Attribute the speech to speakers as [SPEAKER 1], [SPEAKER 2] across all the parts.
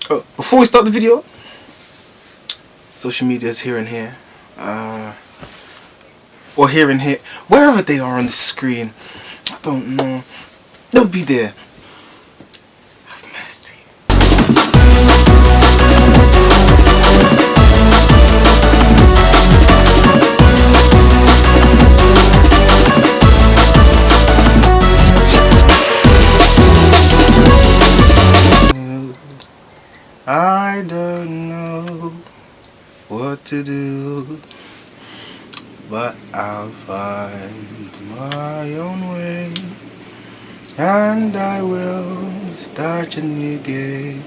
[SPEAKER 1] Oh, before we start the video, social media is here and here. Or here and here. Wherever they are on the screen. I don't know. They'll be there. Have mercy. I don't know what to do, but I'll find my own way, and I will start a new game.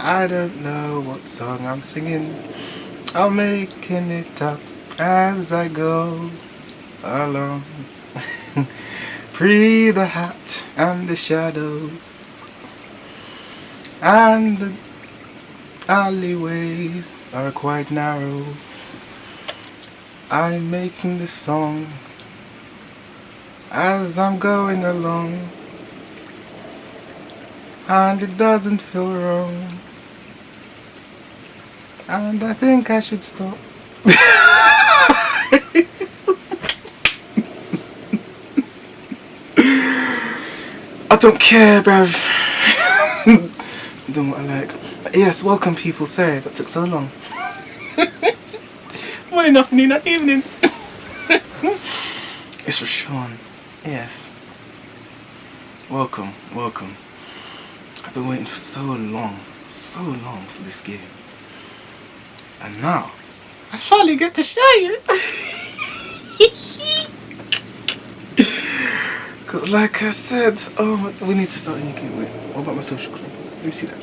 [SPEAKER 1] I don't know what song I'm singing, I'm making it up as I go along. Free the hat and the shadows and the alleyways are quite narrow. I'm making this song as I'm going along, and it doesn't feel wrong, and I think I should stop. I don't care, bruv. I'm doing what I like. Yes, welcome people. Sorry that took so long. Morning, afternoon, and evening. It's for Sean. Yes. Welcome, welcome. I've been waiting for so long for this game. And now, I finally get to show you. Cause like I said, oh, we need to start a new game. Wait, what about my social club? Let me see that.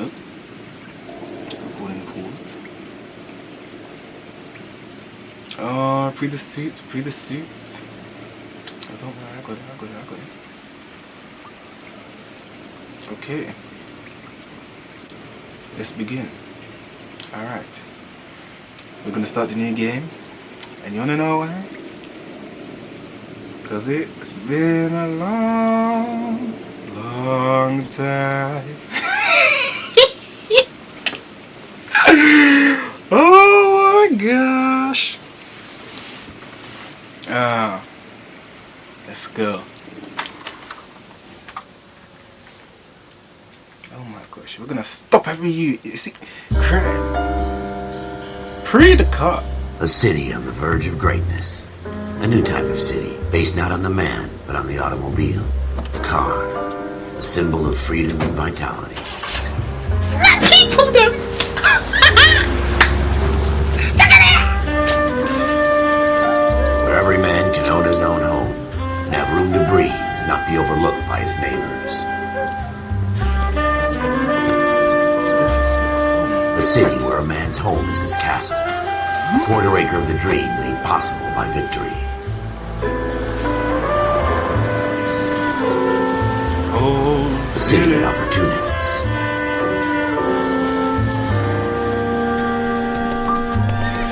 [SPEAKER 1] Oh. Recording paused. Oh, pre the suits. Oh, don't worry, I got it. Okay. Let's begin. Alright. We're gonna start the new game. And you wanna know why? Cause it's been a long time. Oh my gosh. Let's go. Oh my gosh, we're gonna stop every you see crap. Pre the car.
[SPEAKER 2] A city on the verge of greatness. A new type of city, based not on the man, but on the automobile. The car. A symbol of freedom and vitality.
[SPEAKER 1] Smack people them!
[SPEAKER 2] Where every man can own his own home and have room to breathe and not be overlooked by his neighbors. A city where a man's home is his castle. A quarter acre of the dream made possible by victory. A city of opportunists.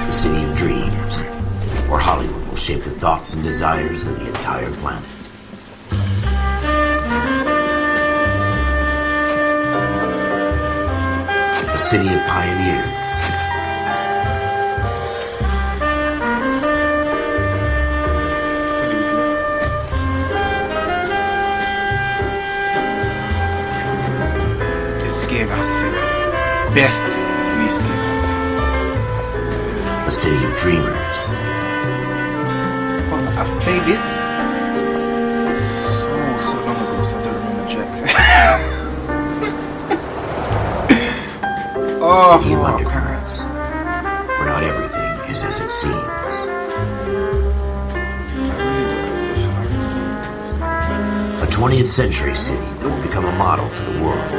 [SPEAKER 2] A city of dreams, where Hollywood will shape the thoughts and desires of the entire planet. A city of pioneers.
[SPEAKER 1] Game, I have to say that. Best release game.
[SPEAKER 2] A city of dreamers.
[SPEAKER 1] Well, I've played it so long ago, so I don't remember jack.
[SPEAKER 2] A city of undercurrents, where not everything is as it seems.
[SPEAKER 1] I really don't.
[SPEAKER 2] A 20th century city that will become a model for the world.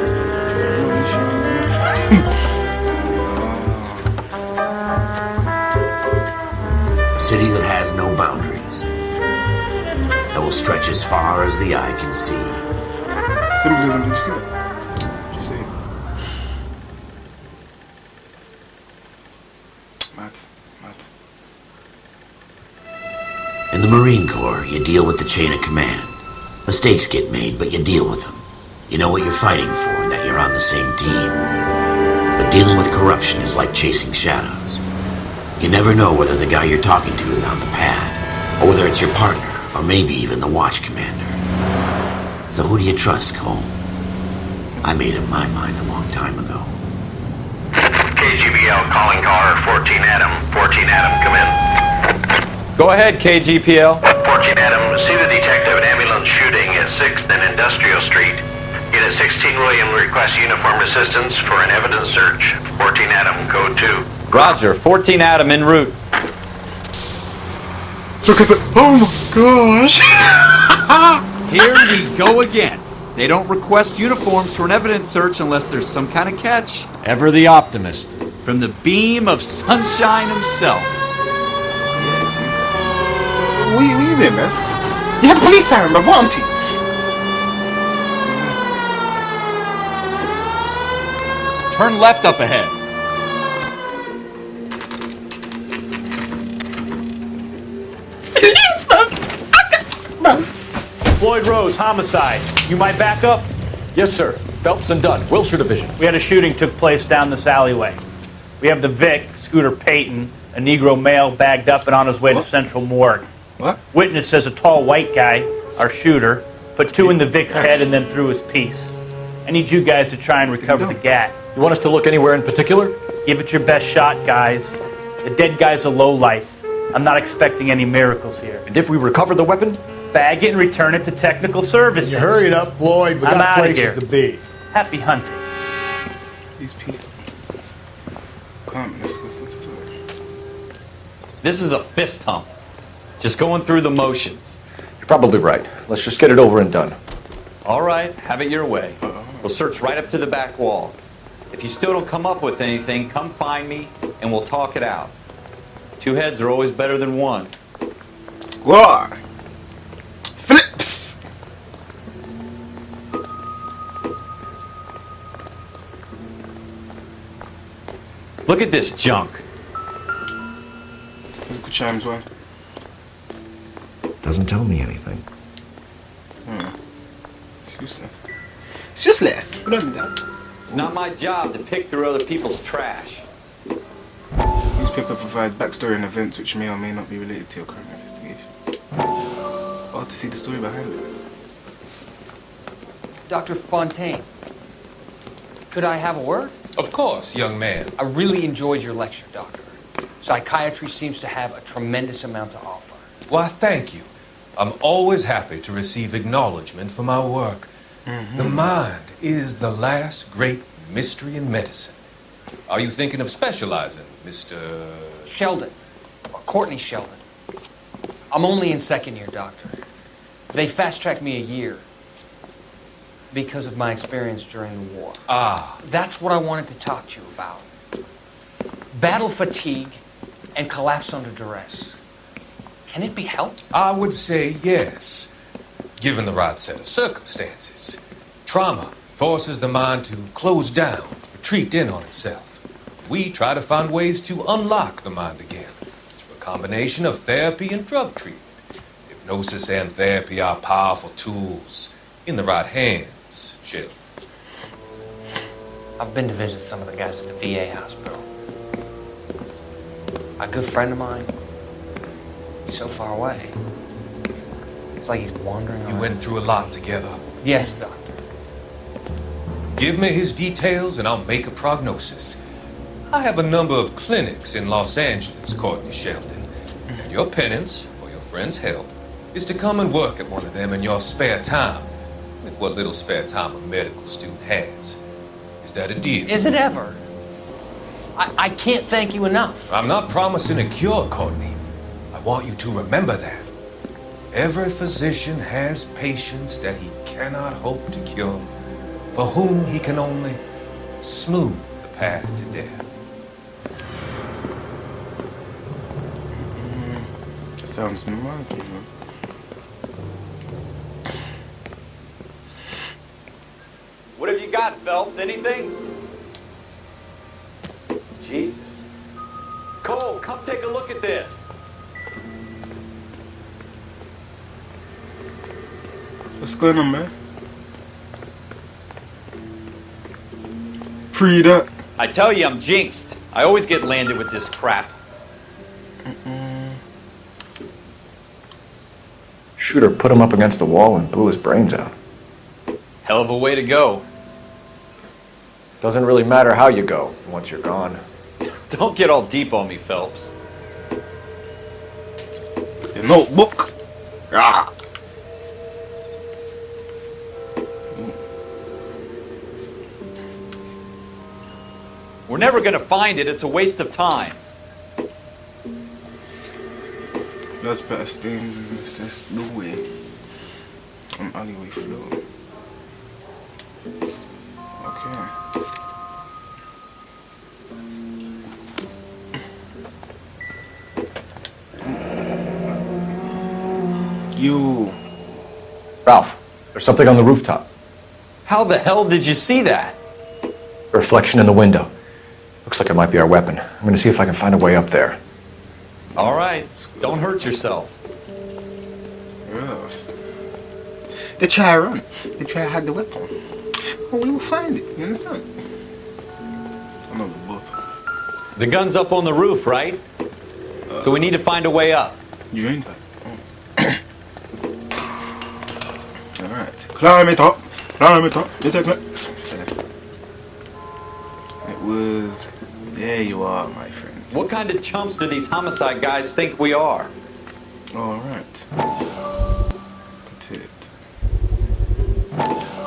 [SPEAKER 2] A city that has no boundaries, that will stretch as far as the eye can see.
[SPEAKER 1] Symbolism, did you see that? Did you see it? Matt.
[SPEAKER 2] In the Marine Corps, you deal with the chain of command. Mistakes get made, but you deal with them. You know what you're fighting for, and that are on the same team. But dealing with corruption is like chasing shadows. You never know whether the guy you're talking to is on the pad, or whether it's your partner, or maybe even the watch commander. So who do you trust, Cole? I made up my mind a long time ago.
[SPEAKER 3] KGBL calling car 14 Adam. 14 Adam, come in.
[SPEAKER 4] Go ahead, KGPL.
[SPEAKER 3] 14 Adam, see the detective at ambulance shooting at 6th and Industrial Street. Unit 16 William requests uniformed assistance for an evidence search. 14 Adam, code 2.
[SPEAKER 4] Roger, 14 Adam en route.
[SPEAKER 1] Look at the... Oh my gosh!
[SPEAKER 5] Here we go again. They don't request uniforms for an evidence search unless there's some kind of catch.
[SPEAKER 6] Ever the optimist.
[SPEAKER 5] From the beam of sunshine himself.
[SPEAKER 1] What you doing, man? You had police siren, but what auntie?
[SPEAKER 5] Turn left up ahead.
[SPEAKER 1] Yes, Buff!
[SPEAKER 7] Floyd Rose, homicide. You might back up?
[SPEAKER 6] Yes, sir. Phelps and Dunn, Wilshire Division.
[SPEAKER 7] We had a shooting took place down this alleyway. We have the Vic, Scooter Payton, a Negro male bagged up and on his way to Central Morgue.
[SPEAKER 1] What?
[SPEAKER 7] Witness says a tall white guy, our shooter, put 2 in the Vic's head and then threw his piece. I need you guys to try and recover the gat.
[SPEAKER 6] You want us to look anywhere in particular?
[SPEAKER 7] Give it your best shot, guys. The dead guy's a lowlife. I'm not expecting any miracles here.
[SPEAKER 6] And if we recover the weapon?
[SPEAKER 7] Bag it and return it to technical services.
[SPEAKER 8] You hurry it up, Floyd. We
[SPEAKER 7] I'm
[SPEAKER 8] got
[SPEAKER 7] outta
[SPEAKER 8] places
[SPEAKER 7] here.
[SPEAKER 8] to be.
[SPEAKER 7] Happy hunting.
[SPEAKER 1] These people. Come on, let's listen to it.
[SPEAKER 4] This is a fist hump. Just going through the motions.
[SPEAKER 6] You're probably right. Let's just get it over and done.
[SPEAKER 4] All right, have it your way. We'll search right up to the back wall. If you still don't come up with anything, come find me and we'll talk it out. 2 heads are always better than 1.
[SPEAKER 1] What? Flips!
[SPEAKER 4] Look at this junk.
[SPEAKER 1] Musical chimes, one.
[SPEAKER 2] Doesn't tell me anything.
[SPEAKER 1] It's useless. We don't need that.
[SPEAKER 4] It's not my job to pick through other people's trash.
[SPEAKER 1] Newspaper provides backstory and events which may or may not be related to your current investigation. Or to see the story behind it.
[SPEAKER 9] Dr. Fontaine, could I have a word?
[SPEAKER 10] Of course, young man.
[SPEAKER 9] I really enjoyed your lecture, Doctor. Psychiatry seems to have a tremendous amount to offer.
[SPEAKER 10] Why, thank you. I'm always happy to receive acknowledgement for my work. The mind is the last great mystery in medicine. Are you thinking of specializing, Mr.
[SPEAKER 9] Sheldon, or Courtney Sheldon. I'm only in 2nd year, Doctor. They fast-tracked me a year because of my experience during the war.
[SPEAKER 10] Ah.
[SPEAKER 9] That's what I wanted to talk to you about. Battle fatigue and collapse under duress. Can it be helped?
[SPEAKER 10] I would say yes, given the right set of circumstances. Trauma forces the mind to close down, retreat in on itself. We try to find ways to unlock the mind again through a combination of therapy and drug treatment. Hypnosis and therapy are powerful tools in the right hands, Sheldon.
[SPEAKER 9] I've been to visit some of the guys at the VA hospital. A good friend of mine, he's so far away. It's like he's wandering
[SPEAKER 10] You
[SPEAKER 9] around.
[SPEAKER 10] went through a lot together.
[SPEAKER 9] Yes, Doctor.
[SPEAKER 10] Give me his details and I'll make a prognosis. I have a number of clinics in Los Angeles, Courtney Sheldon. And your penance, for your friend's help, is to come and work at one of them in your spare time, with what little spare time a medical student has. Is that a deal?
[SPEAKER 9] Is it ever? I can't thank you enough.
[SPEAKER 10] I'm not promising a cure, Courtney. I want you to remember that. Every physician has patients that he cannot hope to cure, for whom he can only smooth the path to death.
[SPEAKER 1] Sounds remarkable, man.
[SPEAKER 4] What have you got, Phelps? Anything? Jesus. Cole, come take a look at this.
[SPEAKER 1] What's going on, man? Pre that.
[SPEAKER 4] I tell you, I'm jinxed. I always get landed with this crap.
[SPEAKER 6] Shooter put him up against the wall and blew his brains out.
[SPEAKER 4] Hell of a way to go.
[SPEAKER 6] Doesn't really matter how you go once you're gone.
[SPEAKER 4] Don't get all deep on me, Phelps.
[SPEAKER 1] The notebook. Ah.
[SPEAKER 4] We're never gonna find it. It's a waste of time.
[SPEAKER 1] That's better stains. That's the way. I'm alleyway flow. Okay. You.
[SPEAKER 6] Ralph, there's something on the rooftop.
[SPEAKER 4] How the hell did you see that?
[SPEAKER 6] A reflection in the window. Looks like it might be our weapon. I'm gonna see if I can find a way up there.
[SPEAKER 4] All right. Don't hurt yourself.
[SPEAKER 1] Yes. They try to run. They try to hide the weapon. Well, we will find it. You understand? I know we both.
[SPEAKER 4] The gun's up on the roof, right? So we need to find a way up.
[SPEAKER 1] You ain't that. Oh. Alright. Climb it up. Climb it up. It's okay. It was... There you are, my friend.
[SPEAKER 4] What kind of chumps do these homicide guys think we are?
[SPEAKER 1] Alright. That's it.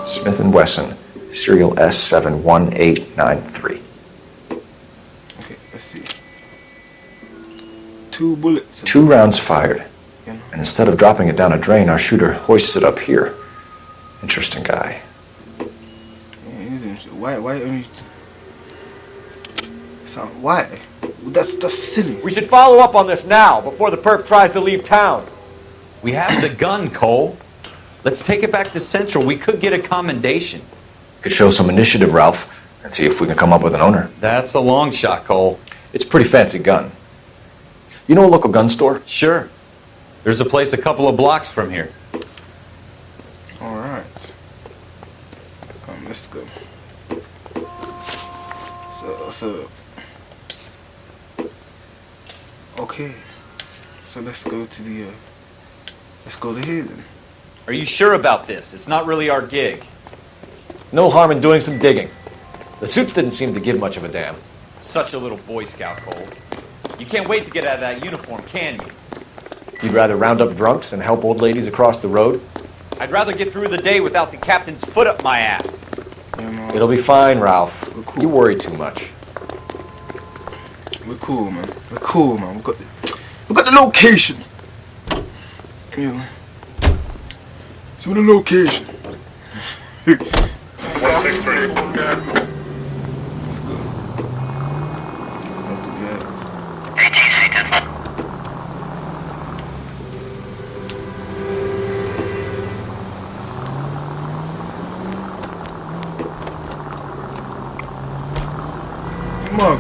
[SPEAKER 6] Smith & Wesson, serial S71893.
[SPEAKER 1] Okay, let's see. 2 bullets.
[SPEAKER 6] 2 rounds fired.
[SPEAKER 1] You know?
[SPEAKER 6] And instead of dropping it down a drain, our shooter hoists it up here. Interesting guy.
[SPEAKER 1] Yeah, it is interesting. Why only... So, why? That's silly.
[SPEAKER 6] We should follow up on this now, before the perp tries to leave town.
[SPEAKER 4] We have the gun, Cole. Let's take it back to Central. We could get a commendation.
[SPEAKER 6] Could show some initiative, Ralph, and see if we can come up with an owner.
[SPEAKER 4] That's a long shot, Cole.
[SPEAKER 6] It's a pretty fancy gun. You know a local gun store?
[SPEAKER 4] Sure. There's a place a couple of blocks from here.
[SPEAKER 1] Alright. Let's go. So... Okay. So let's go to the... let's go to here then.
[SPEAKER 4] Are you sure about this? It's not really our gig.
[SPEAKER 6] No harm in doing some digging. The suits didn't seem to give much of a damn.
[SPEAKER 4] Such a little Boy Scout, Cole. You can't wait to get out of that uniform, can you?
[SPEAKER 6] You'd rather round up drunks than help old ladies across the road?
[SPEAKER 4] I'd rather get through the day without the captain's foot up my ass.
[SPEAKER 1] You know,
[SPEAKER 6] It'll be fine, Ralph.
[SPEAKER 1] Cool.
[SPEAKER 6] You worry too much.
[SPEAKER 1] we're cool, man. We're cool, man. We got the location. Yeah. So the location. Let's go. I'll do that. Come on.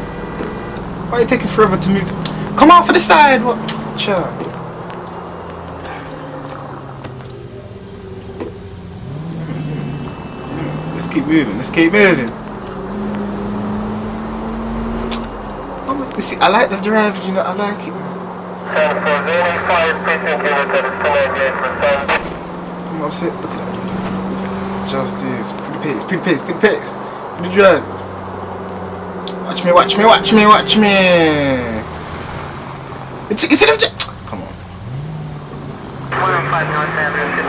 [SPEAKER 1] Why are you taking forever to move? Come out for the side. What? Chill. Let's keep moving. Let's keep moving. You see, I like the drive. You know, I like it. Come on, sit. Look at that. Just this. Pretty pace. Pretty pace. Pretty pace. Pretty drive. Watch me, watch me, watch me, watch me. It's an object. Come on.
[SPEAKER 8] 105 North Avenue.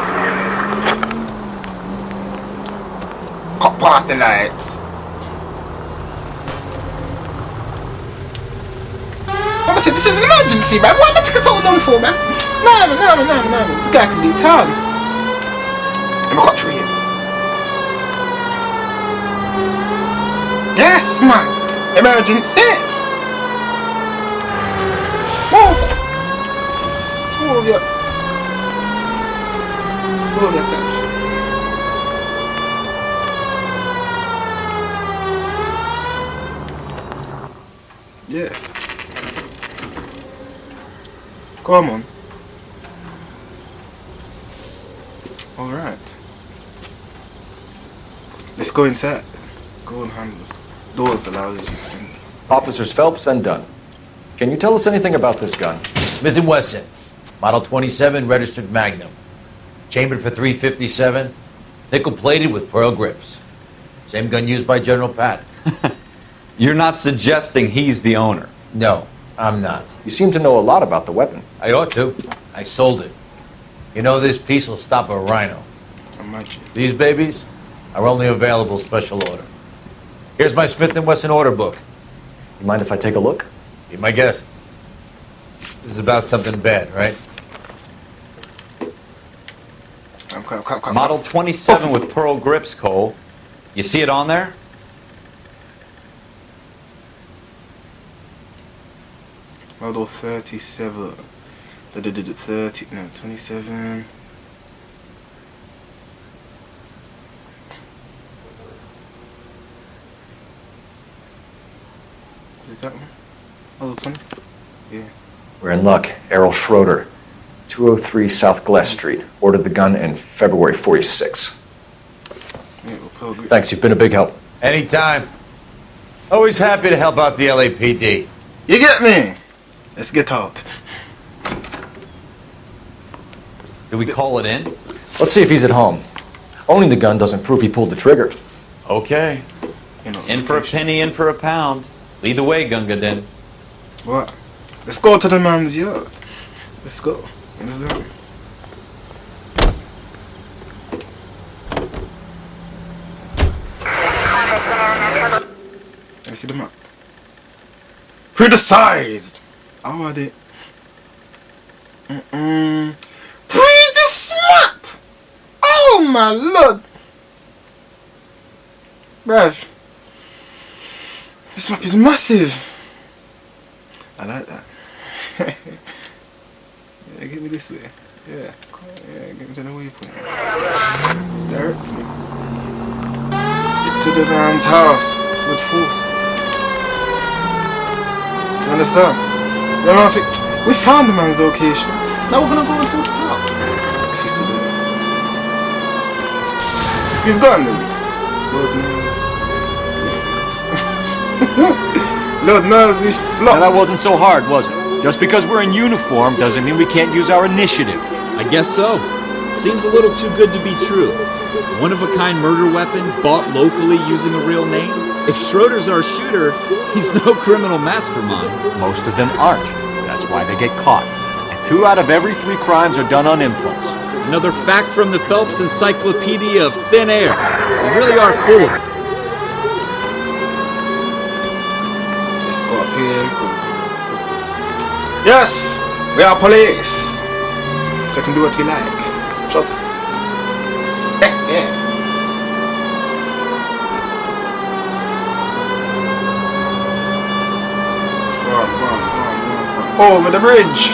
[SPEAKER 1] Cut past the lights. Mama said this is an emergency, man. What am I taking so long for, man? No. This guy can leave town. Let me cut through here. Yes, man. Emergency! Move! Move yourself. Yes. Come on. Alright. Let's go inside. Go on handles. doors allows you to enter.
[SPEAKER 6] Officers Phelps and Dunn. Can you tell us anything about this gun?
[SPEAKER 11] Smith & Wesson, Model 27, registered Magnum. Chambered for .357, nickel-plated with pearl grips. Same gun used by General Patton.
[SPEAKER 4] You're not suggesting he's the owner?
[SPEAKER 11] No, I'm not.
[SPEAKER 6] You seem to know a lot about the weapon.
[SPEAKER 11] I ought to. I sold it. You know, this piece will stop a rhino.
[SPEAKER 1] Imagine.
[SPEAKER 11] These babies are only available special order. Here's my Smith & Wesson order book.
[SPEAKER 6] You mind if I take a look?
[SPEAKER 11] Be my guest. This is about something bad, right?
[SPEAKER 1] Come.
[SPEAKER 4] Model 27 with pearl grips, Cole. You see it on there?
[SPEAKER 1] Model 37. 27. Is it that one? Model 20? Yeah.
[SPEAKER 6] We're in luck. Errol Schroeder, 203 South Glass Street. Ordered the gun in February '46.
[SPEAKER 1] Yeah, well,
[SPEAKER 6] Thanks, you've been a big help.
[SPEAKER 11] Anytime. Always happy to help out the LAPD.
[SPEAKER 1] You get me? Let's get out.
[SPEAKER 4] Do we call it in?
[SPEAKER 6] Let's see if he's at home. Owning the gun doesn't prove he pulled the trigger.
[SPEAKER 4] Okay.
[SPEAKER 1] You know,
[SPEAKER 4] In for a penny, in for a pound. Lead the way, Gunga Din.
[SPEAKER 1] What? Let's go to the man's yard. Let's go. What is that? Let me see the map. Criticized! How are they? Pretty map! Oh my lord! Bruv. This map is massive. I like that. Yeah, get me this way. Yeah, yeah, get me to the waypoint. Direct me. Get to the man's house with force. You understand? You know, we found the man's location. Now we're gonna go and sort it out. If he's still there. He's gone then. Lord knows. Lord knows we flopped.
[SPEAKER 12] Now that wasn't so hard, was it? Just because we're in uniform doesn't mean we can't use our initiative.
[SPEAKER 5] I guess so. Seems a little too good to be true. One-of-a-kind murder weapon bought locally using a real name? If Schroeder's our shooter, he's no criminal mastermind.
[SPEAKER 12] Most of them aren't. That's why they get caught. And 2 out of every 3 crimes are done on impulse.
[SPEAKER 5] Another fact from the Phelps Encyclopedia of Thin Air. We really are full of it.
[SPEAKER 1] Let's go up here. Yes! We are police! So we can do what we like. Shut up. Yeah. Go on. Over the bridge!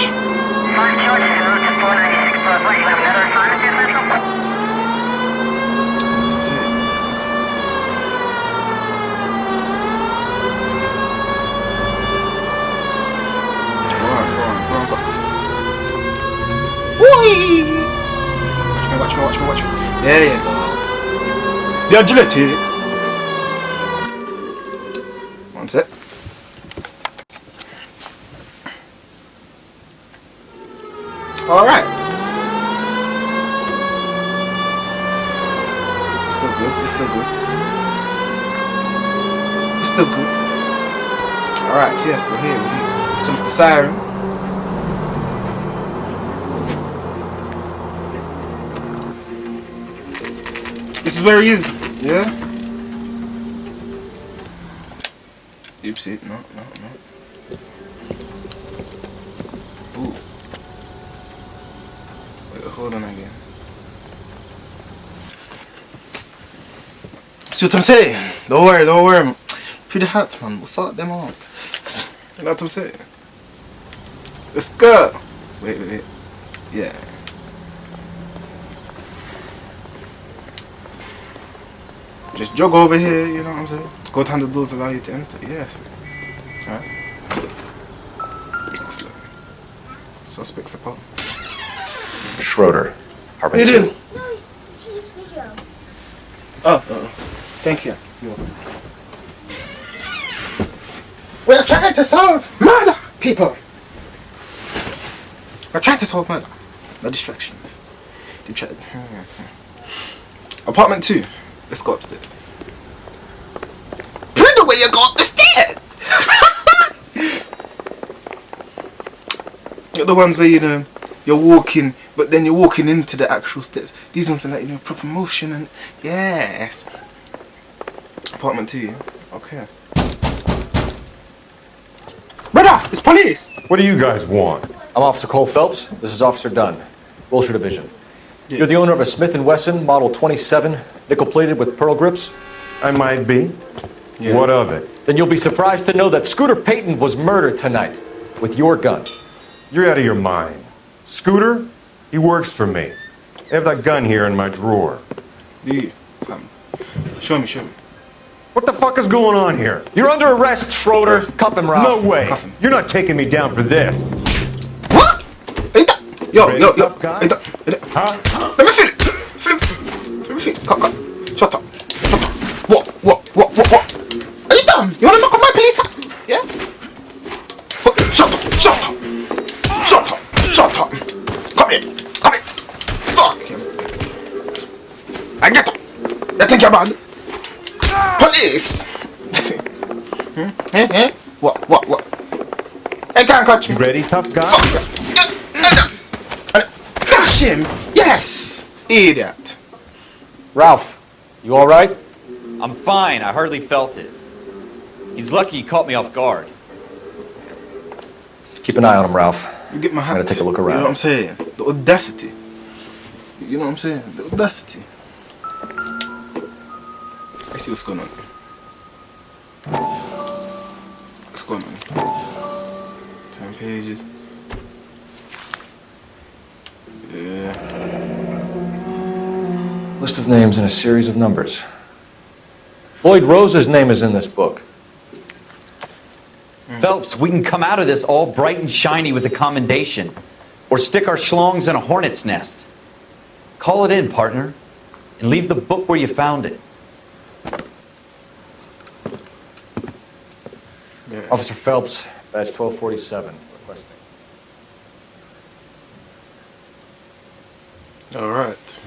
[SPEAKER 1] Watch me. There you go. The agility. One sec. Alright. Still good. Alright, so yes, we're here. Turn off the siren. This is where he is, yeah? Oopsie, no. Ooh. Wait, hold on again. See what I'm saying? Don't worry. Pretty hot, man. We'll sort them out. You know what I'm saying? Let's go. Wait. Yeah. Just jog over here, you know what I'm saying? Go down the doors allow you to enter, yes. Alright. Excellent. Suspects upon.
[SPEAKER 6] Schroeder, apartment 2.
[SPEAKER 8] No, see his video.
[SPEAKER 1] Oh. Thank you. You're welcome. We're trying to solve murder, people. We're trying to solve murder. No distractions. Apartment 2. Let's go upstairs. Put the way you go up the stairs. The ones where you're walking, but then you're walking into the actual stairs. These ones are like proper motion and yes. Apartment 2. Okay. Brother, it's police.
[SPEAKER 12] What do you guys want?
[SPEAKER 6] I'm Officer Cole Phelps. This is Officer Dunn, Wilshire Division. You're the owner of a Smith & Wesson Model 27, nickel-plated with pearl grips?
[SPEAKER 12] I might be.
[SPEAKER 6] Yeah.
[SPEAKER 12] What of it?
[SPEAKER 6] Then you'll be surprised to know that Scooter Payton was murdered tonight with your gun.
[SPEAKER 12] You're out of your mind. Scooter? He works for me. I have that gun here in my drawer.
[SPEAKER 1] Dude, show me.
[SPEAKER 12] What the fuck is going on here?
[SPEAKER 6] You're under arrest, Schroeder. Cuff him, Ralph.
[SPEAKER 12] No way. You're not taking me down for this.
[SPEAKER 1] What? Yo.
[SPEAKER 12] Huh?
[SPEAKER 1] Let me feel it. Cut. Shut up. What? Are you dumb? You wanna knock on my police hat? Yeah? Shut up. Come here. Stop him. I get up. You think you're bad? Police! What? I can't catch me.
[SPEAKER 12] You ready, tough guy?
[SPEAKER 1] Catch him! Yes! Idiot.
[SPEAKER 6] Ralph, you all right?
[SPEAKER 4] I'm fine. I hardly felt it. He's lucky he caught me off guard.
[SPEAKER 6] Keep an eye on him, Ralph.
[SPEAKER 1] You get my hat.
[SPEAKER 6] I'm gonna take a look around.
[SPEAKER 1] You know what I'm saying? The audacity. You know what I'm saying? The audacity. Let's see what's going on. What's going on? 10 pages. Yeah.
[SPEAKER 6] List of names and a series of numbers. Floyd Rose's name is in this book.
[SPEAKER 4] Phelps, we can come out of this all bright and shiny with a commendation. Or stick our schlongs in a hornet's nest. Call it in, partner. And leave the book where you found it.
[SPEAKER 6] Yeah. Officer Phelps, badge 1247, requesting.
[SPEAKER 1] All right.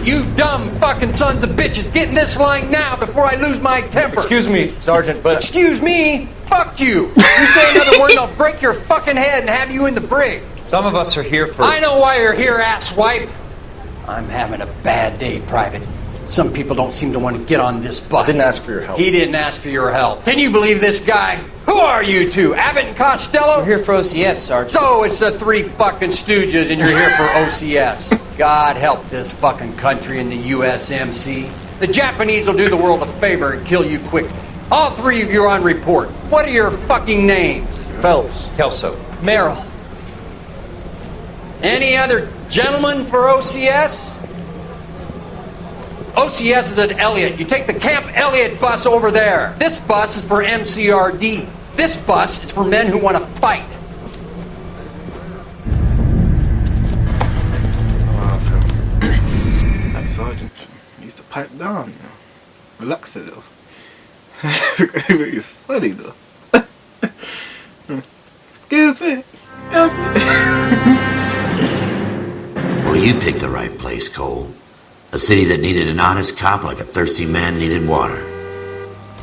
[SPEAKER 9] You dumb fucking sons of bitches, get in this line now before I lose my temper.
[SPEAKER 6] Excuse me, Sergeant, but...
[SPEAKER 9] Excuse me? Fuck you. You say another word and I'll break your fucking head and have you in the brig.
[SPEAKER 4] Some of us are here for...
[SPEAKER 9] I know why you're here, asswipe.
[SPEAKER 13] I'm having a bad day, Private. Some people don't seem to want to get on this bus.
[SPEAKER 6] I didn't ask for your help.
[SPEAKER 9] He didn't ask for your help. Can you believe this guy? Who are you two? Abbott and Costello?
[SPEAKER 13] We're here for OCS, Sergeant.
[SPEAKER 9] So it's the three fucking stooges and you're here for OCS. God help this fucking country and the USMC. The Japanese will do the world a favor and kill you quickly. All three of you are on report. What are your fucking names?
[SPEAKER 6] Phelps.
[SPEAKER 4] Kelso.
[SPEAKER 13] Merrill.
[SPEAKER 9] Any other gentlemen for OCS? OCS is at Elliott. You take the Camp Elliott bus over there. This bus is for MCRD. This bus is for men who want to fight.
[SPEAKER 1] That sergeant used to pipe down, Relax it though. It's funny though. Excuse me.
[SPEAKER 2] Well, you picked the right place, Cole. A city that needed an honest cop like a thirsty man needed water.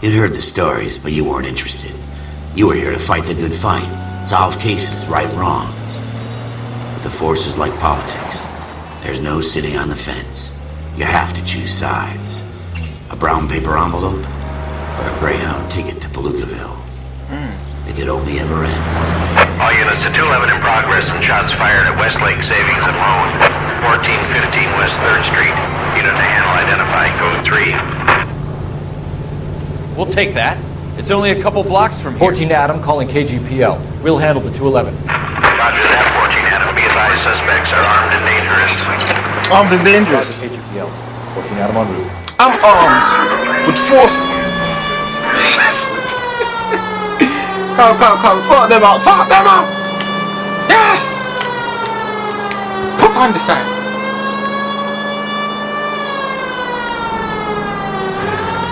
[SPEAKER 2] You'd heard the stories, but you weren't interested. You were here to fight the good fight, solve cases, right wrongs. But the force is like politics. There's no sitting on the fence. You have to choose sides. A brown paper envelope or a Greyhound ticket to Palookaville. It could only ever end one way.
[SPEAKER 3] All units to 211 in progress and shots fired at Westlake Savings and Loan, 1415 West 3rd Street. Unit to handle identify code 3.
[SPEAKER 4] We'll take that. It's only a couple blocks from here.
[SPEAKER 6] 14 Adam calling KGPL. We'll handle the 211.
[SPEAKER 3] Roger that, 14 Adam. Be advised, suspects are armed and dangerous.
[SPEAKER 1] Armed and dangerous.
[SPEAKER 6] Roger KGPL. 14 Adam en route.
[SPEAKER 1] I'm armed with force. Come, sort them out, Yes! Put on the sign.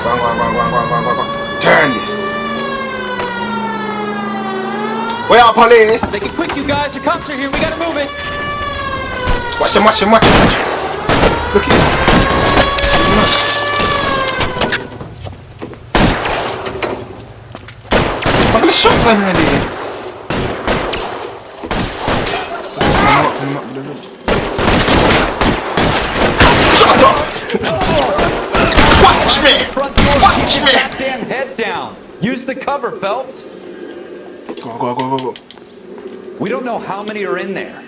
[SPEAKER 1] Go. Turn this. Where are police?
[SPEAKER 4] Make it quick, you guys. The cops are here. We gotta move it.
[SPEAKER 1] Watch him. Look here. I'm gonna shotgun ready. Watch me! Watch me!
[SPEAKER 4] Damn head down. Use the cover, Phelps.
[SPEAKER 1] Go.
[SPEAKER 4] We don't know how many are in there.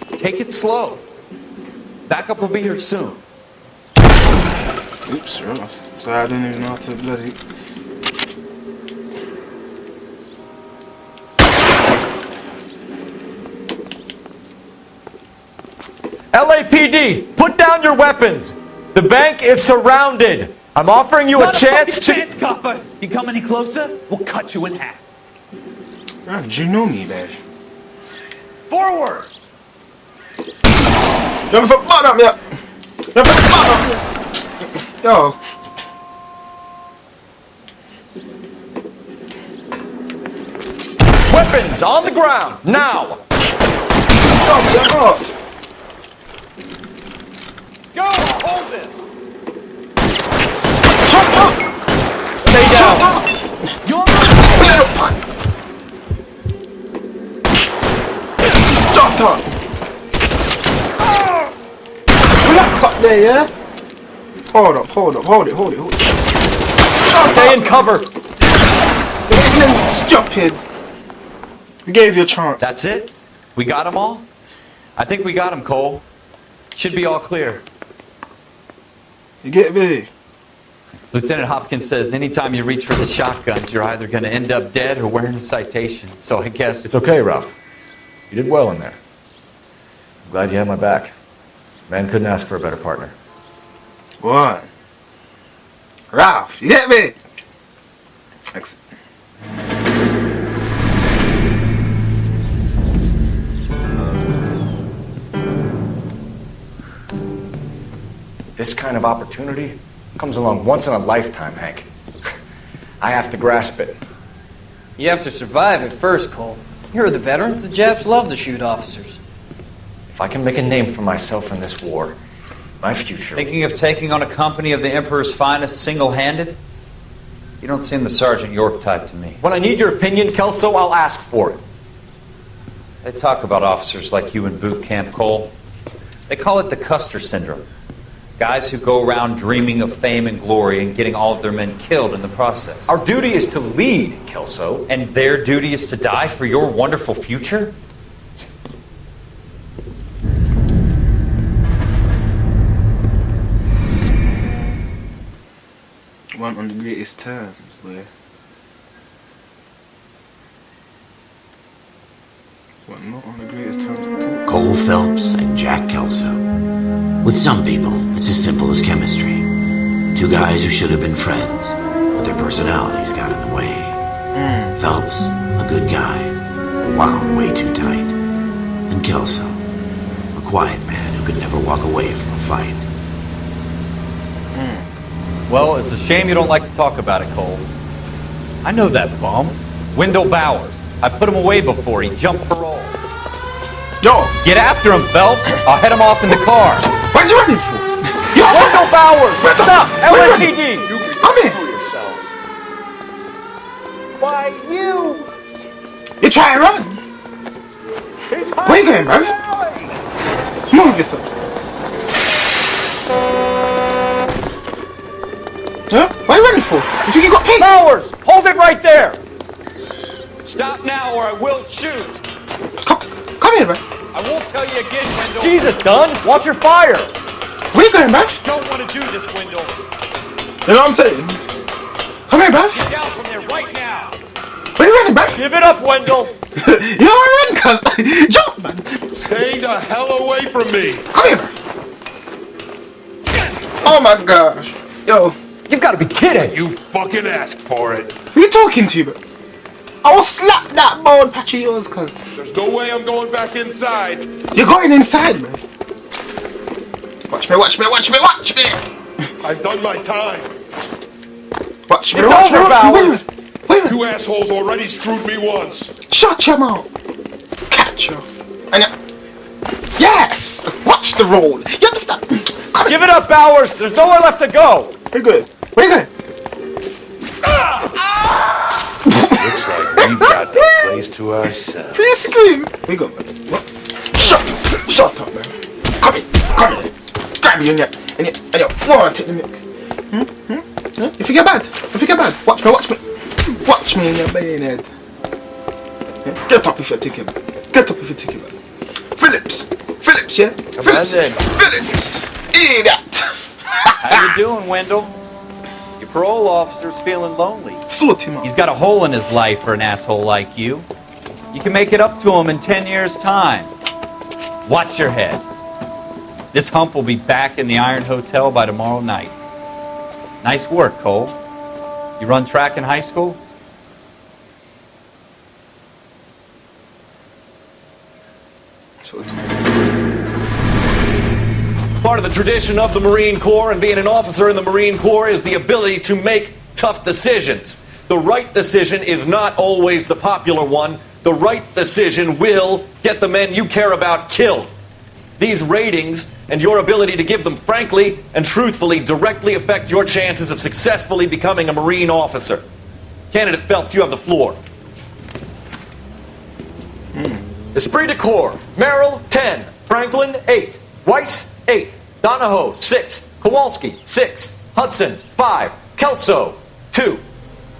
[SPEAKER 4] Take it slow. Backup will be here soon.
[SPEAKER 1] Oops, so I don't even know how to bloody.
[SPEAKER 6] LAPD, put down your weapons. The bank is surrounded. I'm offering you a chance to...
[SPEAKER 4] chance, copper. You come any closer, we'll cut you in half.
[SPEAKER 1] Rav, do you know me, babe?
[SPEAKER 4] Forward!
[SPEAKER 1] Never put bottom, yeah. Never put bottom, yo.
[SPEAKER 6] Weapons on the ground, now!
[SPEAKER 1] Go.
[SPEAKER 4] Go! Hold it!
[SPEAKER 1] Shut up!
[SPEAKER 6] Stay down!
[SPEAKER 1] Shut up! Relax up there, yeah? Hold it.
[SPEAKER 6] Stay in cover!
[SPEAKER 1] Stupid! We gave you a chance.
[SPEAKER 4] That's it? We got them all? I think we got them, Cole. Should be all clear.
[SPEAKER 1] You get me?
[SPEAKER 4] Lieutenant Hopkins says anytime you reach for the shotguns, you're either going to end up dead or wearing a citation. So I guess...
[SPEAKER 6] It's okay, Ralph. You did well in there. I'm glad you had my back. Man couldn't ask for a better partner.
[SPEAKER 1] What? Ralph, you get me?
[SPEAKER 14] This kind of opportunity comes along once in a lifetime, Hank. I have to grasp it.
[SPEAKER 13] You have to survive it first, Cole. Here are the veterans. The Japs love to shoot officers.
[SPEAKER 14] If I can make a name for myself in this war, my future...
[SPEAKER 4] Thinking of taking on a company of the Emperor's finest single-handed? You don't seem the Sergeant York type to me.
[SPEAKER 6] When I need your opinion, Kelso, I'll ask for it.
[SPEAKER 4] They talk about officers like you in boot camp, Cole. They call it the Custer Syndrome. Guys who go around dreaming of fame and glory and getting all of their men killed in the process.
[SPEAKER 14] Our duty is to lead, Kelso.
[SPEAKER 4] And their duty is to die for your wonderful future?
[SPEAKER 1] One on the greatest terms, where... What, not on the greatest terms at all?
[SPEAKER 2] Cole Phelps and Jack Kelso. With some people, it's as simple as chemistry. Two guys who should have been friends, but their personalities got in the way. Phelps, a good guy, wound way too tight. And Kelso, a quiet man who could never walk away from a fight.
[SPEAKER 4] Well, it's a shame you don't like to talk about it, Cole. I know that bum. Wendell Bowers. I put him away before. He jumped parole.
[SPEAKER 1] Yo!
[SPEAKER 4] Get after him, Phelps. I'll head him off in the car.
[SPEAKER 1] What's he running for?
[SPEAKER 6] Yo, Wendell Bowers! Stop! LAPD!
[SPEAKER 1] Come in!
[SPEAKER 6] Why, you!
[SPEAKER 1] You try to run! Where you going, bruv? Move yourself. Huh? What are you running for? You think you got pace?
[SPEAKER 6] Bowers! Hold it right there!
[SPEAKER 4] Stop now or I will shoot.
[SPEAKER 1] Come here, bruv.
[SPEAKER 4] I won't tell you again, Wendell.
[SPEAKER 6] Jesus, Dunn! Watch your fire!
[SPEAKER 1] Where you going, bruv?
[SPEAKER 4] Don't want to do this, Wendell.
[SPEAKER 1] You know what I'm saying? Come here, bruv.
[SPEAKER 7] Get down from there right now.
[SPEAKER 1] Where you running, bruv?
[SPEAKER 7] Give it up, Wendell.
[SPEAKER 1] You know I run, cuz. Jump, man.
[SPEAKER 12] Stay the hell away from me.
[SPEAKER 1] Come here, bruv. Oh my gosh. Yo.
[SPEAKER 6] You've got to be kidding.
[SPEAKER 12] You fucking asked for it.
[SPEAKER 1] Who you talking to, bro? I will slap that bald patch of yours, cuz.
[SPEAKER 12] There's no way I'm going back inside.
[SPEAKER 1] You're going inside, bro. Watch me, watch me, watch me, watch me.
[SPEAKER 12] I've done my time.
[SPEAKER 1] Watch me,
[SPEAKER 7] It's
[SPEAKER 1] watch me,
[SPEAKER 7] over,
[SPEAKER 1] watch me.
[SPEAKER 7] Bowers.
[SPEAKER 1] Wait.
[SPEAKER 12] You assholes already screwed me once.
[SPEAKER 1] Shut your mouth. Catch you. And yes. Watch the roll. You understand? Come
[SPEAKER 7] Give it up, Bowers. There's nowhere left to go.
[SPEAKER 1] We're good. We're good.
[SPEAKER 12] Looks like we've got the place to ourselves.
[SPEAKER 1] Please scream. We go. What? Shut up, man. Come here. Grab you in your. Whoa, take the milk. Huh? You think you're bad? Watch me. Watch me in your bayonet. Yeah? Get up if you're thinking about it. Phillips, yeah? Phillips. Idiot.
[SPEAKER 4] How you doing, Wendell? Your parole officer's feeling lonely.
[SPEAKER 1] Sort him out.
[SPEAKER 4] He's got a hole in his life for an asshole like you. You can make it up to him in 10 years' time. Watch your head. This hump will be back in the Iron Hotel by tomorrow night. Nice work, Cole. You run track in high school?
[SPEAKER 9] Part of the tradition of the Marine Corps and being an officer in the Marine Corps is the ability to make tough decisions. The right decision is not always the popular one. The right decision will get the men you care about killed. These ratings and your ability to give them frankly and truthfully directly affect your chances of successfully becoming a Marine officer. Candidate Phelps, you have the floor. Esprit de Corps, Merrill, 10. Franklin, 8. Weiss, 8. Donahoe, 6. Kowalski, 6. Hudson, 5. Kelso, 2.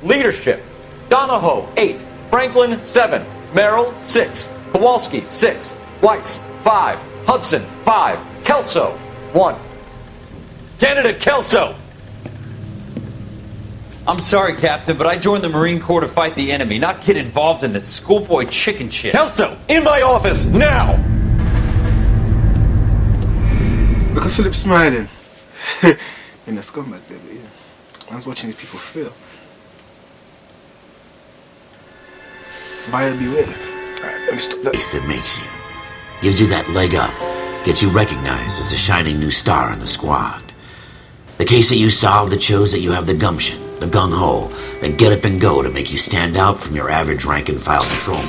[SPEAKER 9] Leadership, Donahoe, 8. Franklin, 7. Merrill, 6. Kowalski, 6. Weiss, 5. Hudson, 5. Kelso, 1. Candidate Kelso!
[SPEAKER 4] I'm sorry, Captain, but I joined the Marine Corps to fight the enemy, not get involved in this schoolboy chicken shit.
[SPEAKER 9] Kelso, in my office, now!
[SPEAKER 1] Look at Philip smiling. In the scumbag there, but yeah. I was watching these people fail. Buyer beware. Alright, let me stop that.
[SPEAKER 2] That makes you. Gives you that leg up. Gets you recognized as a shining new star in the squad. The case that you solved that shows that you have the gumption, the gung-ho, the get up and go to make you stand out from your average rank and file patrolman.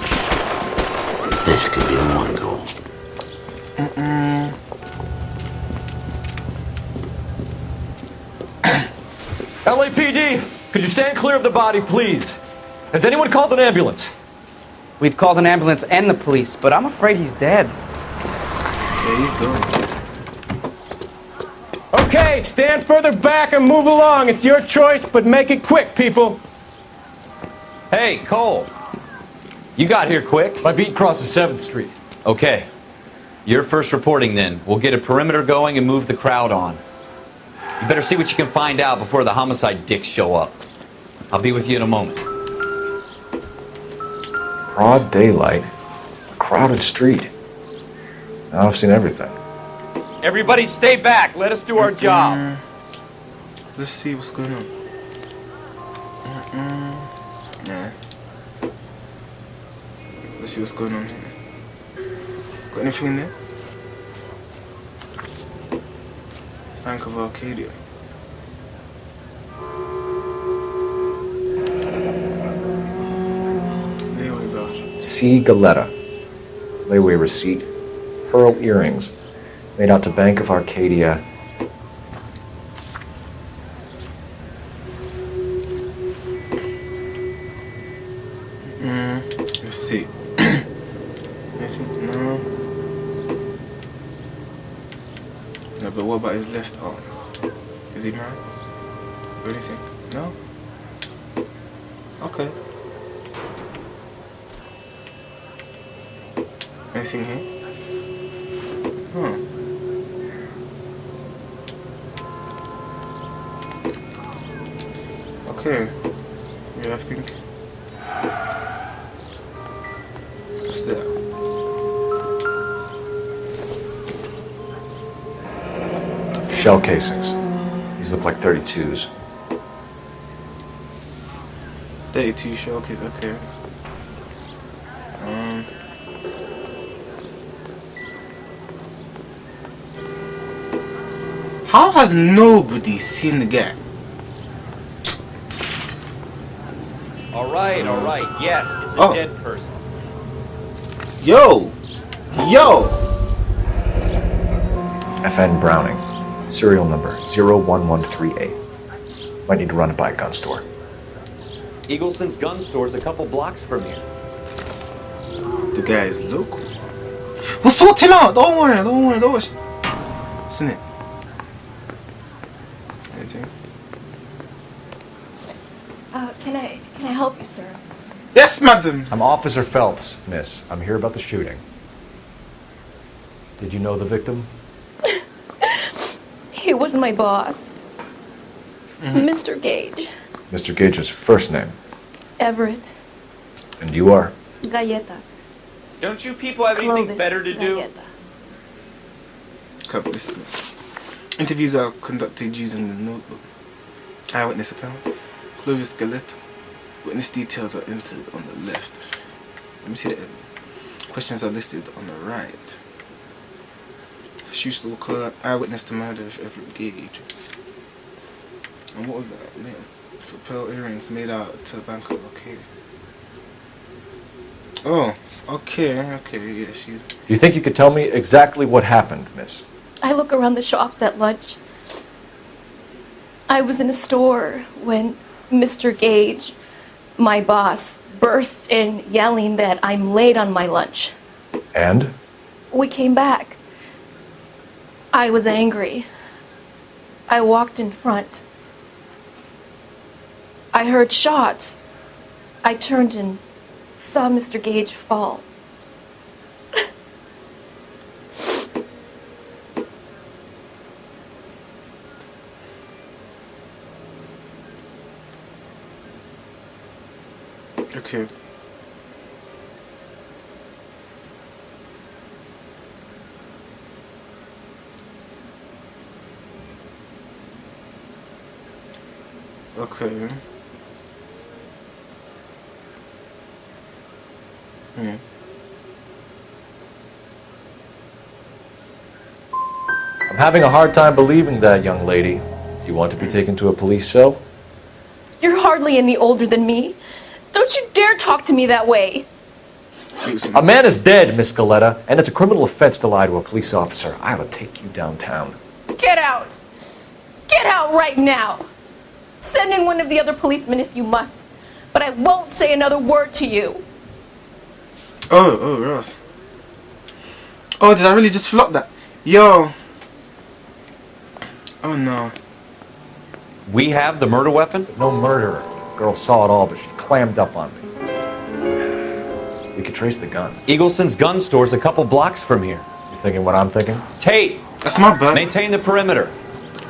[SPEAKER 2] This could be the one goal.
[SPEAKER 9] LAPD, could you stand clear of the body, please? Has anyone called an ambulance?
[SPEAKER 15] We've called an ambulance and the police, but I'm afraid he's dead.
[SPEAKER 1] Yeah, he's gone.
[SPEAKER 16] Okay, stand further back and move along. It's your choice, but make it quick, people.
[SPEAKER 4] Hey, Cole. You got here quick.
[SPEAKER 6] My beat crosses 7th Street.
[SPEAKER 4] Okay. You're first reporting then. We'll get a perimeter going and move the crowd on. You better see what you can find out before the homicide dicks show up. I'll be with you in a moment.
[SPEAKER 6] Broad daylight. A crowded street. Now I've seen everything.
[SPEAKER 4] Everybody stay back. Let us do our job.
[SPEAKER 1] Let's see what's going on. Yeah. Let's see what's going on here. Got anything in there? Bank of Arcadia. There we go.
[SPEAKER 6] C. Galetta. Layaway receipt. Pearl earrings. Made out to Bank of Arcadia.
[SPEAKER 1] Let's see. Anything? No. No, but what about his left arm? Is he married? Or anything? No? Okay. Anything here? Huh. Okay. Yeah, I think. What's that?
[SPEAKER 6] Shell casings. These look like 32s.
[SPEAKER 1] 32 showcase, okay. How has nobody seen the guy?
[SPEAKER 4] All right. Yes, it's a dead person.
[SPEAKER 1] Yo!
[SPEAKER 6] FN Browning. Serial number 01138. Might need to run it by a gun store.
[SPEAKER 4] Eagleson's gun store's a couple blocks from here.
[SPEAKER 1] The guy is local. We'll sort him out! Don't worry. What's in it? Anything?
[SPEAKER 17] Can I help you, sir?
[SPEAKER 1] Yes, madam!
[SPEAKER 6] I'm Officer Phelps, miss. I'm here about the shooting. Did you know the victim?
[SPEAKER 17] He was my boss. Mr. Gage.
[SPEAKER 6] Mr. Gage's first name.
[SPEAKER 17] Everett.
[SPEAKER 6] And you are?
[SPEAKER 17] Galleta.
[SPEAKER 4] Don't you people have anything
[SPEAKER 17] Clovis
[SPEAKER 4] better to do?
[SPEAKER 1] Can't listen. Interviews are conducted using the notebook. Eyewitness account. Clovis Galleta. Witness details are entered on the left. Let me see the questions are listed on the right. Shoe stalker, eyewitness to murder of Everett Gage. And what was that name? For pearl earrings made out to a banker. Okay. Oh, okay, yeah, she's.
[SPEAKER 6] Do you think you could tell me exactly what happened, miss?
[SPEAKER 17] I look around the shops at lunch. I was in a store when Mr. Gage, my boss, bursts in yelling that I'm late on my lunch.
[SPEAKER 6] And?
[SPEAKER 17] We came back. I was angry. I walked in front. I heard shots. I turned and saw Mr. Gage fall.
[SPEAKER 1] Okay. Okay.
[SPEAKER 6] I'm having a hard time believing that, young lady. You want to be taken to a police cell?
[SPEAKER 17] You're hardly any older than me. Don't you dare talk to me that way.
[SPEAKER 6] A man is dead, Miss Galleta, and it's a criminal offense to lie to a police officer. I will take you downtown.
[SPEAKER 17] Get out. Get out right now. Send in one of the other policemen if you must. But I won't say another word to you.
[SPEAKER 1] Oh, Ross. Oh, did I really just flop that? Yo. Oh, no.
[SPEAKER 4] We have the murder weapon?
[SPEAKER 6] No murderer. Girl saw it all, but she clammed up on me. We could trace the gun.
[SPEAKER 4] Eagleson's gun store's a couple blocks from here.
[SPEAKER 6] You thinking what I'm thinking?
[SPEAKER 4] Tate!
[SPEAKER 1] That's my bad.
[SPEAKER 4] Maintain the perimeter.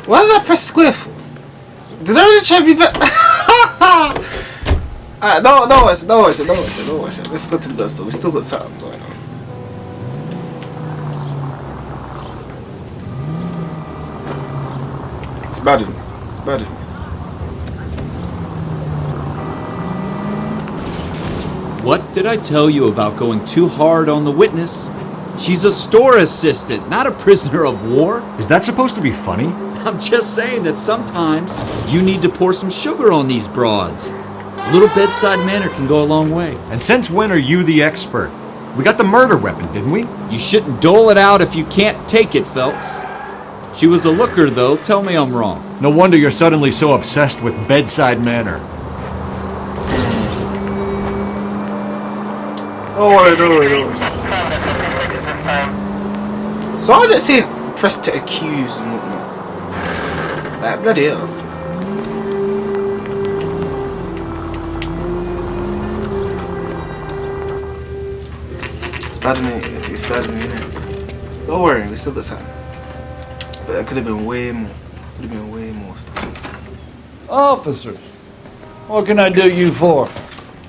[SPEAKER 1] Why did I press square for? Did I really try to be better? Alright, don't watch it. Let's go to the gun store. We still got something going on. It's bad of me.
[SPEAKER 5] What did I tell you about going too hard on the witness? She's a store assistant, not a prisoner of war.
[SPEAKER 6] Is that supposed to be funny?
[SPEAKER 5] I'm just saying that sometimes you need to pour some sugar on these broads. A little bedside manner can go a long way.
[SPEAKER 6] And since when are you the expert? We got the murder weapon, didn't we?
[SPEAKER 5] You shouldn't dole it out if you can't take it, Phelps. She was a looker, though. Tell me I'm wrong.
[SPEAKER 6] No wonder you're suddenly so obsessed with bedside manner.
[SPEAKER 1] Don't worry. So how does it say press to accuse and whatnot? Like, bloody hell. It's bad in it, innit? Don't worry, we still got something. But it could have been way more. Stuff.
[SPEAKER 18] Officers,
[SPEAKER 13] What can I do you for?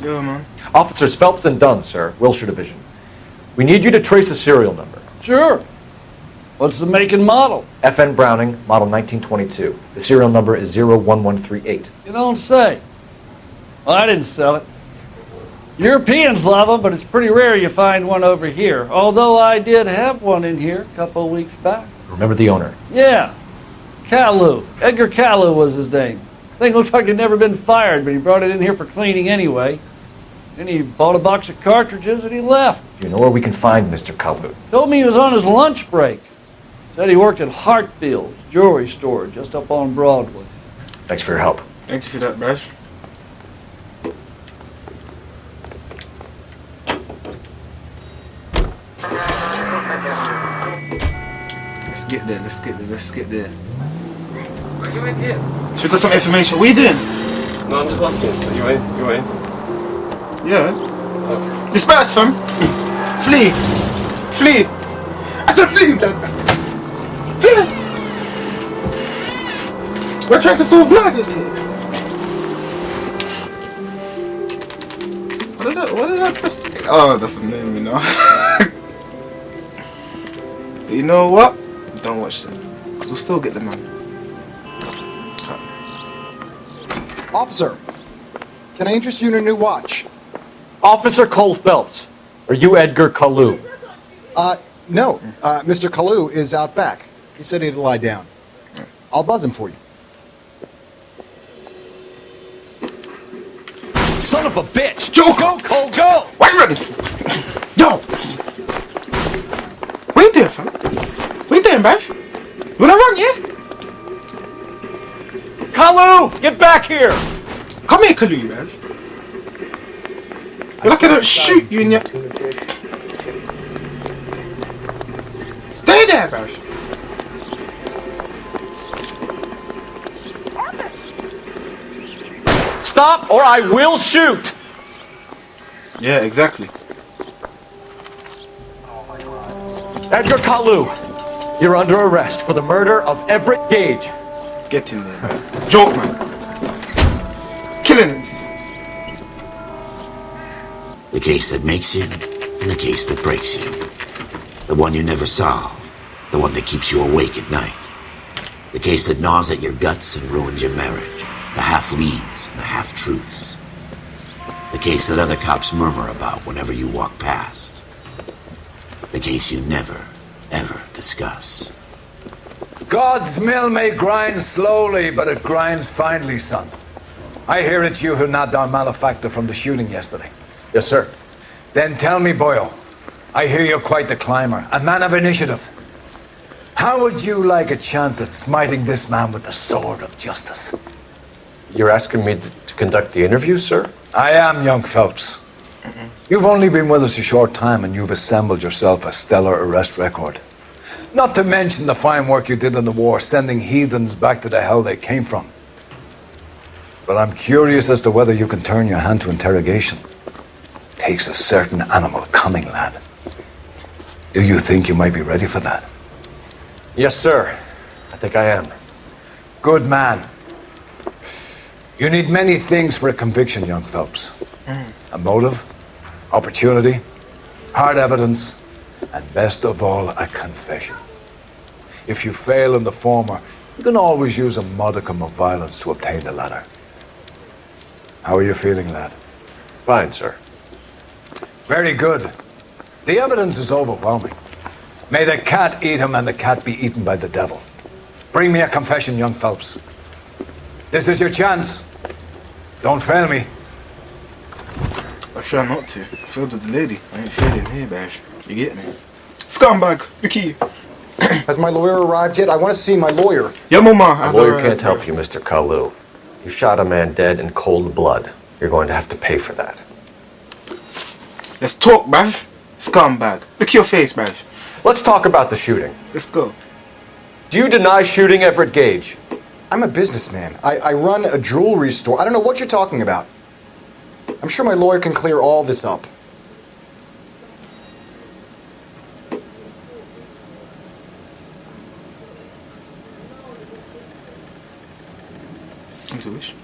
[SPEAKER 1] Yeah, man.
[SPEAKER 6] Officers Phelps and Dunn, sir, Wilshire Division. We need you to trace a serial number.
[SPEAKER 13] Sure. What's the make and model?
[SPEAKER 6] FN Browning, model 1922. The serial number is 01138.
[SPEAKER 13] You don't say. Well, I didn't sell it. Europeans love them, but it's pretty rare you find one over here. Although I did have one in here a couple of weeks back.
[SPEAKER 6] Remember the owner?
[SPEAKER 13] Yeah. Caillou. Edgar Caillou was his name. Thing looked like he'd never been fired, but he brought it in here for cleaning anyway. Then he bought a box of cartridges and he left.
[SPEAKER 6] Do you know where we can find Mr. Caillou?
[SPEAKER 13] Told me he was on his lunch break. Said he worked at Hartfield's jewelry store just up on Broadway.
[SPEAKER 6] Thanks for your help.
[SPEAKER 1] Thank you for that, bruv. Let's get there, let's get there, let's get there.
[SPEAKER 12] Are you in here?
[SPEAKER 1] Should we got some information? What are you doing?
[SPEAKER 12] No, I'm just asking. You in? You in?
[SPEAKER 1] Yeah. Disperse, fam. Flee. Flee. I said flee, blood. Flee. We're trying to solve murders here. What did I press? Oh, that's the name, you know. But you know what? Don't watch them. Because we'll still get the man.
[SPEAKER 18] Officer, can I interest you in a new watch?
[SPEAKER 6] Officer Cole Phelps. Are you Edgar Caillou?
[SPEAKER 18] No. Mr. Caillou is out back. He said he'd lie down. I'll buzz him for you.
[SPEAKER 13] Son of a bitch!
[SPEAKER 1] Joker!
[SPEAKER 13] Go, Cole, go!
[SPEAKER 1] Why are you running? Yo! What you doing, fam? What you doing, bruv? You wanna run, yeah?
[SPEAKER 6] Caillou! Get back here!
[SPEAKER 1] Come here, Caillou, bruv. You're lucky I don't shoot you in your... Stay there, bruv.
[SPEAKER 6] Stop or I will shoot!
[SPEAKER 1] Yeah, exactly.
[SPEAKER 6] Edgar Caillou, you're under arrest for the murder of Everett Gage.
[SPEAKER 1] Get in there, man. Joke, man. Killing incidents.
[SPEAKER 2] The case that makes you, and the case that breaks you. The one you never solve. The one that keeps you awake at night. The case that gnaws at your guts and ruins your marriage. The half-leads and the half-truths. The case that other cops murmur about whenever you walk past. The case you never, ever discuss.
[SPEAKER 19] God's mill may grind slowly, but it grinds finely, son. I hear it's you who nabbed our malefactor from the shooting yesterday.
[SPEAKER 6] Yes, sir.
[SPEAKER 19] Then tell me, Boyle, I hear you're quite the climber, a man of initiative. How would you like a chance at smiting this man with the sword of justice?
[SPEAKER 6] You're asking me to conduct the interview, sir?
[SPEAKER 19] I am, young Phelps. You've only been with us a short time and you've assembled yourself a stellar arrest record. Not to mention the fine work you did in the war, sending heathens back to the hell they came from. But I'm curious as to whether you can turn your hand to interrogation. Takes a certain animal cunning, lad. Do you think you might be ready for that?
[SPEAKER 6] Yes, sir. I think I am.
[SPEAKER 19] Good man. You need many things for a conviction, young Phelps. A motive, opportunity, hard evidence, and best of all, a confession. If you fail in the former, you can always use a modicum of violence to obtain the latter. How are you feeling, lad?
[SPEAKER 6] Fine, sir.
[SPEAKER 19] Very good. The evidence is overwhelming. May the cat eat him and the cat be eaten by the devil. Bring me a confession, young Phelps. This is your chance. Don't fail me.
[SPEAKER 1] I try not to. I failed with the lady. I ain't failing here, bash. You get me? Scumbag, the key.
[SPEAKER 18] Has my lawyer arrived yet? I want to see my lawyer.
[SPEAKER 1] Yeah, mama.
[SPEAKER 6] The lawyer can't help you, Mr. Caillou. You shot a man dead in cold blood. You're going to have to pay for that.
[SPEAKER 1] Let's talk, bruv. Scumbag. Look at your face, bruv.
[SPEAKER 6] Let's talk about the shooting.
[SPEAKER 1] Let's go.
[SPEAKER 6] Do you deny shooting Everett Gage?
[SPEAKER 18] I'm a businessman. I run a jewelry store. I don't know what you're talking about. I'm sure my lawyer can clear all this up.
[SPEAKER 1] Intuition.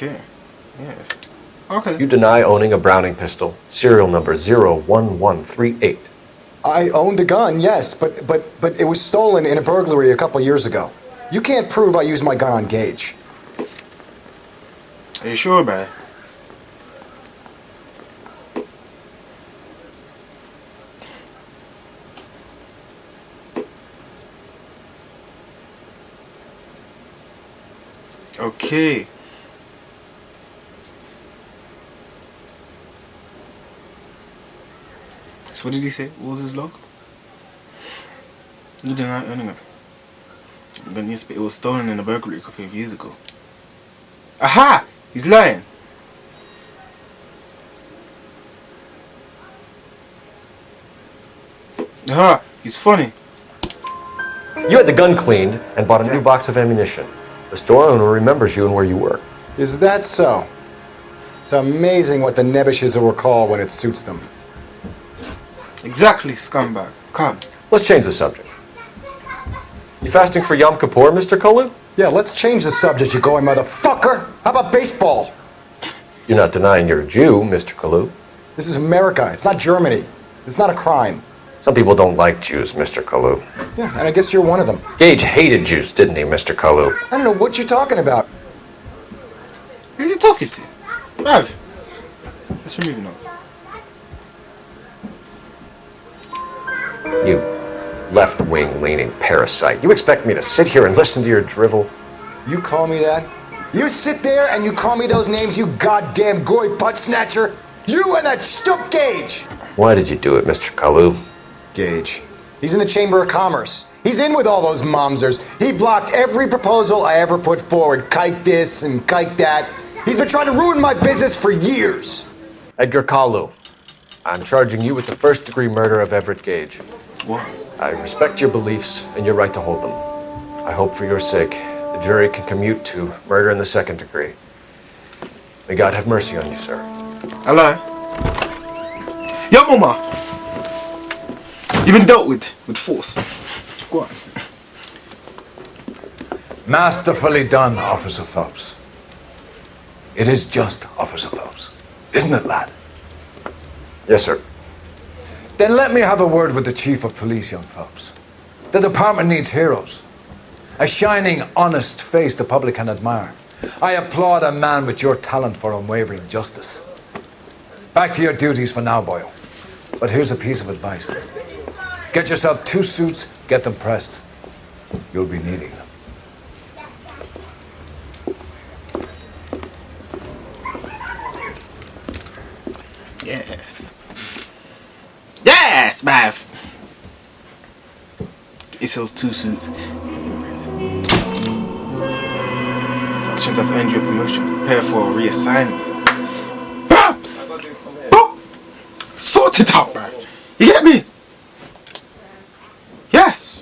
[SPEAKER 1] Okay. Yes. Okay.
[SPEAKER 6] You deny owning a Browning pistol, serial number 01138.
[SPEAKER 18] I owned a gun, yes, but it was stolen in a burglary a couple years ago. You can't prove I used my gun on Gage.
[SPEAKER 1] Are you sure about it? Okay. So what did he say? What was his log? You deny owning it. It was stolen in a burglary a couple of years ago. Aha! He's lying. Aha! He's funny.
[SPEAKER 6] You had the gun cleaned and bought a new box of ammunition. The store owner remembers you and where you work.
[SPEAKER 18] Is that so? It's amazing what the nebbishes will recall when it suits them.
[SPEAKER 1] Exactly, scumbag. Come.
[SPEAKER 6] Let's change the subject. You fasting for Yom Kippur, Mr. Kalu?
[SPEAKER 18] Yeah, let's change the subject, you going motherfucker. How about baseball?
[SPEAKER 6] You're not denying you're a Jew, Mr. Kalu.
[SPEAKER 18] This is America. It's not Germany. It's not a crime.
[SPEAKER 6] Some people don't like Jews, Mr. Kalu.
[SPEAKER 18] Yeah, and I guess you're one of them.
[SPEAKER 6] Gage hated Jews, didn't he, Mr. Kalu?
[SPEAKER 18] I don't know what you're talking about.
[SPEAKER 1] Who's he talking to? Rav. Let's remove notes.
[SPEAKER 6] You left-wing leaning parasite. You expect me to sit here and listen to your drivel?
[SPEAKER 18] You call me that? You sit there and you call me those names, you goddamn goy butt snatcher? You and that stup Gage!
[SPEAKER 6] Why did you do it, Mr. Kalu?
[SPEAKER 18] Gage. He's in the Chamber of Commerce. He's in with all those momsers. He blocked every proposal I ever put forward. Kike this and kike that. He's been trying to ruin my business for years.
[SPEAKER 6] Edgar Kalu, I'm charging you with the first-degree murder of Everett Gage.
[SPEAKER 1] What?
[SPEAKER 6] I respect your beliefs and your right to hold them. I hope for your sake the jury can commute to murder in the second degree. May God have mercy on you, sir.
[SPEAKER 1] Hello? Yo, mama! You've been dealt with force. Go on.
[SPEAKER 19] Masterfully done, Officer Phelps. It is just Officer Phelps. Isn't it, lad?
[SPEAKER 6] Yes, sir.
[SPEAKER 19] Then let me have a word with the Chief of Police, young Phelps. The department needs heroes. A shining, honest face the public can admire. I applaud a man with your talent for unwavering justice. Back to your duties for now, Boyle. But here's a piece of advice. Get yourself 2 suits, get them pressed. You'll be needing them.
[SPEAKER 1] Yes. Yes, Mav! He sells 2 suits. Actions have earned you a promotion. Prepare for a reassignment. Sort it out, man. You get me? Yes.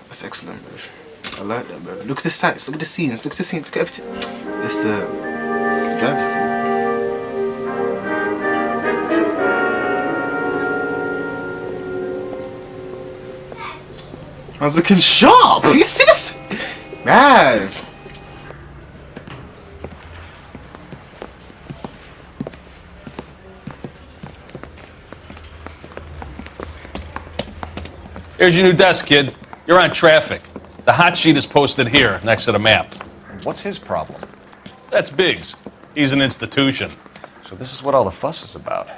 [SPEAKER 1] That's excellent, bro. I like that, bro. Look at the sights, look at the scenes, look at the scenes, look at everything. This driver's seat. I was looking sharp. You see this? Mav.
[SPEAKER 20] Here's your new desk, kid. You're on traffic. The hot sheet is posted here, next to the map.
[SPEAKER 6] What's his problem?
[SPEAKER 20] That's Biggs. He's an institution.
[SPEAKER 6] So this is what all the fuss is about.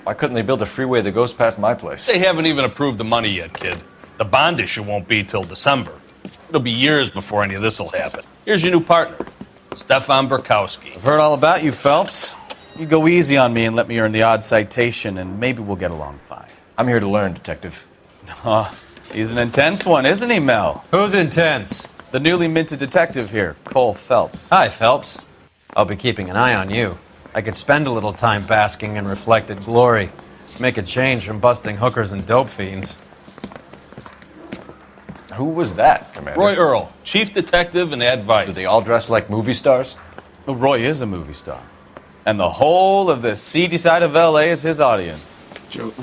[SPEAKER 6] Why couldn't they build a freeway that goes past my place?
[SPEAKER 20] They haven't even approved the money yet, kid. The bond issue won't be till December. It'll be years before any of this will happen. Here's your new partner, Stefan Burkowski.
[SPEAKER 15] I've heard all about you, Phelps. You go easy on me and let me earn the odd citation, and maybe we'll get along fine.
[SPEAKER 6] I'm here to learn, Detective.
[SPEAKER 15] He's an intense one, isn't he, Mel?
[SPEAKER 21] Who's intense?
[SPEAKER 15] The newly minted detective here, Cole Phelps.
[SPEAKER 21] Hi, Phelps. I'll be keeping an eye on you. I could spend a little time basking in reflected glory. Make a change from busting hookers and dope fiends.
[SPEAKER 6] Who was that, Commander?
[SPEAKER 20] Roy Earl, chief detective and advice.
[SPEAKER 6] Do they all dress like movie stars?
[SPEAKER 15] Well, Roy is a movie star. And the whole of the seedy side of L.A. is his audience.
[SPEAKER 1] Joke.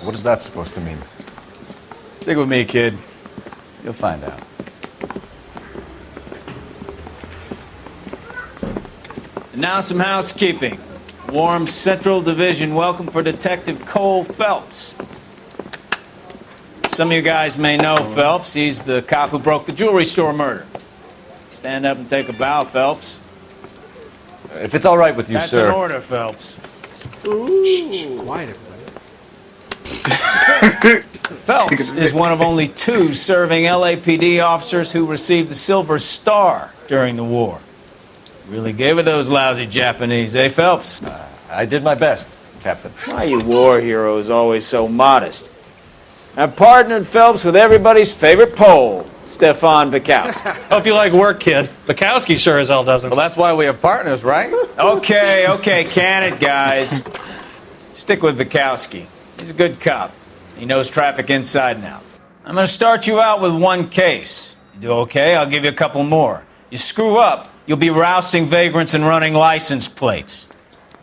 [SPEAKER 6] What is that supposed to mean?
[SPEAKER 15] Stick with me, kid. You'll find out.
[SPEAKER 7] And now some housekeeping. Warm Central Division welcome for Detective Cole Phelps. Some of you guys may know Phelps. He's the cop who broke the jewelry store murder. Stand up and take a bow, Phelps.
[SPEAKER 6] If it's all right with you,
[SPEAKER 7] That's
[SPEAKER 6] sir.
[SPEAKER 7] an order, Phelps.
[SPEAKER 6] Shh, quiet, everybody.
[SPEAKER 7] Phelps is one of only 2 serving LAPD officers who received the Silver Star during the war. Really gave it those lousy Japanese, eh, Phelps?
[SPEAKER 6] I did my best, Captain.
[SPEAKER 7] Why are you war heroes always so modest? I partnered Phelps with everybody's favorite Pole, Stefan Bukowski.
[SPEAKER 20] Hope you like work, kid. Bukowski sure as hell doesn't.
[SPEAKER 15] Well, that's why we have partners, right?
[SPEAKER 7] Okay, can it, guys. Stick with Bukowski. He's a good cop. He knows traffic inside and out. I'm going to start you out with 1 case. You do okay, I'll give you a couple more. You screw up, you'll be rousting vagrants and running license plates.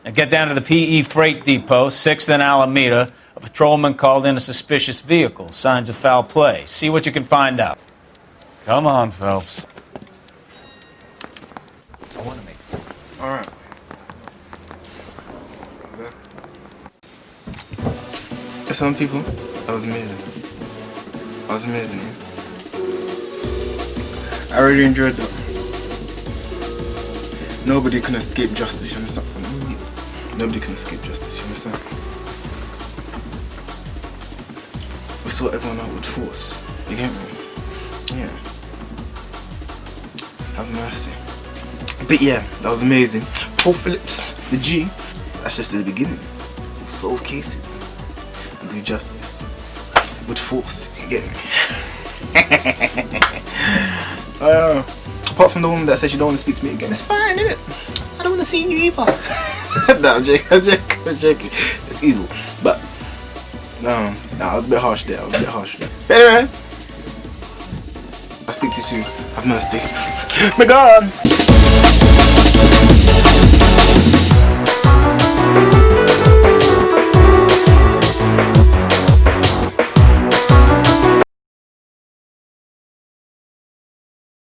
[SPEAKER 7] Now get down to the PE Freight Depot, 6th and Alameda. A patrolman called in a suspicious vehicle. Signs of foul play. See what you can find out.
[SPEAKER 15] Come on, Phelps.
[SPEAKER 6] I want to make it.
[SPEAKER 1] All right. To some people, that was amazing. That was amazing. Yeah? I really enjoyed that. Nobody can escape justice, you understand? Nobody can escape justice, you understand? We saw everyone out with force. You get me? Yeah. Have mercy. But yeah, that was amazing. Paul Phillips, the G, that's just the beginning. We'll solve cases and do justice with force. You get me? Apart from the woman that says she don't want to speak to me again, it's fine, innit? I don't want to see you either. No, I'm joking. It's evil. But no, I was a bit harsh there. But anyway, I'll speak to you soon. Have mercy. My God.